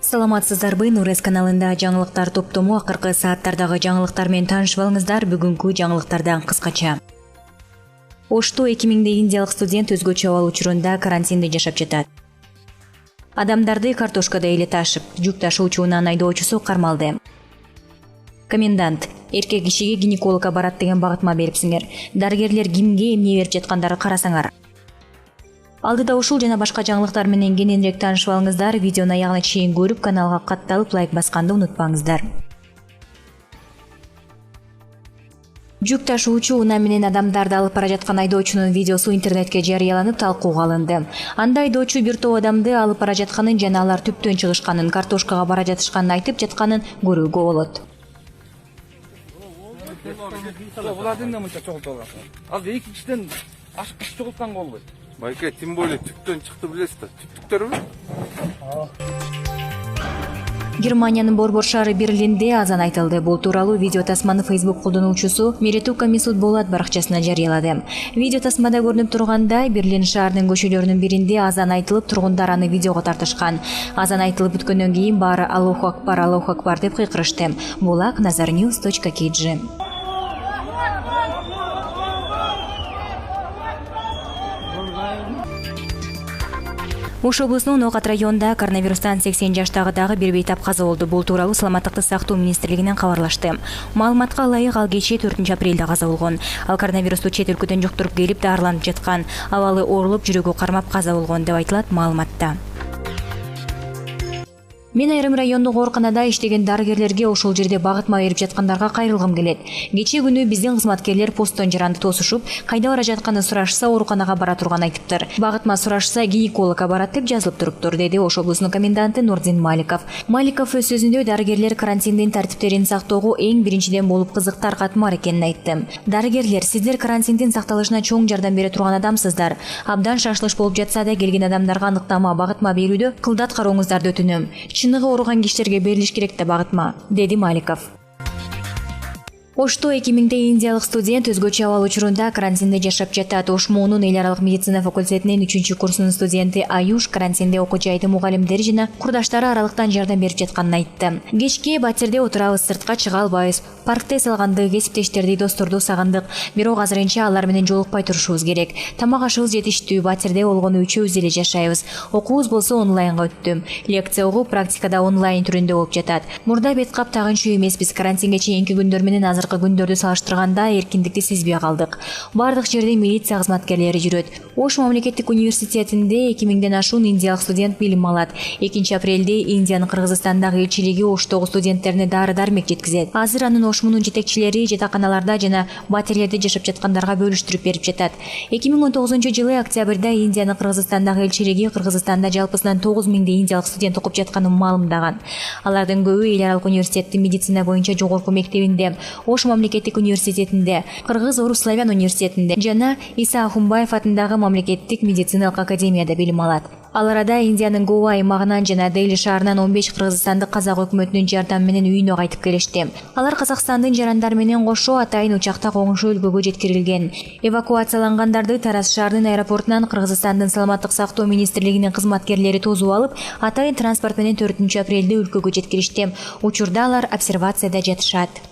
Саламатсыздарбы, Нурес каналында жаңылыктар топтому акыркы сааттардагы жаңылыктар менен таанышып алыңыздар. Бүгүнкү жаңылыктардан кыскача. Ошто 2000 индиялык студент өзгөчө абал учурунда карантинде жашап жатат. Адамдарды картошкада эле ташып, жүк ташуучунун айдоочусу кармалды. Комендант: эркек кишиге гинекологко барат деген багытма берипсиңер. Дарыгерлер кимге эмне берип жаткандары карасаңар. Алдыда ушул жана башка жаңылыктар менен кененирээк таанышып алыңыздар. Видеону аягына чейин көрүп, каналга катталып, лайк басканды унутпаңыздар. Жүк ташуучу унаа менен адамдарды алып бара жаткан айдоочунун видеосу интернетке жарыяланып, талкууга алынды. Анда айдоочу бир топ адамды алып бара жатканын жана алар түптөн чыгышканын, картошкага бара жатышканын айтып жатканын көрүүгө болот. Азыр эки кишиден ашык киши чогултканга болбойт. Майке, тем более түптөн чыкты билесиз да. Түптүктөрбү? Германиянын Борбор шаары Берлинде азан айтылды. Бул тууралуу видео тасманы Facebook колдонуучусу Меретука Месут Болат баракчасына жарыялады. Видео тасмада көрүнүп тургандай, Берлин шаарынын көчөлөрүнүн биринде азан айтылып, тургундар аны видеого тартышкан. Азан айтылып бүткөндөн кийин баары Аллаху акбар деп кыйкырышты. Булак nazarnews.kg. Ош облусунун Ноокат районунда коронавирустан 80 жаштагы дагы бир бейтап каза болду. Бул тууралуу Саламаттыкты сактоо министрлигинен кабарлашты. Маалыматка ылайык, ал кечээ 4 апрелде каза болгон. Ал коронавирусту чет өлкөдөн жуктуруп келип, дарыланып жаткан. Абалы оорулуп, жүрөгү кармап каза болгон деп айтылат маалыматта. Мен айрым райондук ооруканада иштеген дарыгерлерге ошол жерде багытма берип жаткандарга кайрылгым келет. Кечээ күнү биздин кызматкерлер посттон жаранды тосушуп, кайда бара жатканын сурашса, ооруканага бара турган айтыптыр. Багытма сурашса, гинекологко барат деп жазылып туруптур, деди Ош облусунун коменданты Нурдин Маликов. Маликов өз сөзүндө дарыгерлер карантиндин тартиптерин сактоого эң биринчиден болуп кызык таркатмар экенин айтты. Дарыгерлер, сиздер карантиндин сакталышына чоң жардам бере турган адамсыздар. Абдан шашылыш болуп жатса да, келген адамдарга аныктама, багытма берүүдө кылдат карооңуздарды өтүнөм. Чыныгы ооруган кишилерге берилиш керек да багытма, деди Маликов. Ошто 2000 индиялык студент өзгөчө абал учурунда карантинде жашап жатат. Ош МУНун эл аралык медицина факультетинин 3-курсунун студенти Аюш карантинде окуу жайдын мугалимдери жана курдаштары аралыктан жардам берип жатканын айтты. Кечке батирде отурабыз, сыртка чыга албайбыз. Паркта эс алганды, кесиптештерди, досторду сагындык. Бирок азырынча алар менен жолукпай турушубуз керек. Тамак ашыбыз жетиштүү, батирде болгону үчөөбүз эле жашайбыз. Окуубуз болсо онлайнга өттү. Лекция угуп, практикада онлайн түрүндө болуп жатат. Мурда бет кап тагынчу эмеспиз. Карантинге чейинки күндөр менен азыркы күндөрдү салыштырганда эркиндикти сезбей калдык. Бардык жерде милиция кызматкерлери жүрөт. Ош мамлекеттик университетинде 2000ден ашуун индиялык студент билим алат. 2 апрелде Индиянын Кыргызстандагы элчилиги Оштогу студенттерине дары-дармек жеткизет. Азыр анын Ош МУНун жетекчилери жатаканаларда жана батирлерде жашап жаткандарга бөлүштүрүп берип жатат. 2019-жылы октябрда Индиянын Кыргызстандагы элчилиги Кыргызстанда жалпысынан 9000 индиялык студент окуп жатканын маалымдаган. Алардын көбү эл аралык университеттин медицина боюнча жогорку мектебинде, Ош мамлекеттик университетинде, Кыргыз-Орус славян университетинде жана Иса Ахунбаев атындагы мамлекеттик медициналык академияда билим алат. Ал арада Индиянын Гоа аймагынан жана Дели шаарынан 15 кыргызстандык казак өкмөтүнүн жардамы менен үйүнө кайтып келишти. Алар Казакстандын жарандары менен кошо атайын учакта коңшу өлкөгө жеткирилген. Эвакуациялангандарды Тараз шаарынын аэропортунан Кыргызстандын саламаттык сактоо министрлигинин кызматкерлери тосуп алып, атайын транспорт менен 4 апрелде өлкөгө жеткиришти. Учурда алар обсервацияда жатышат.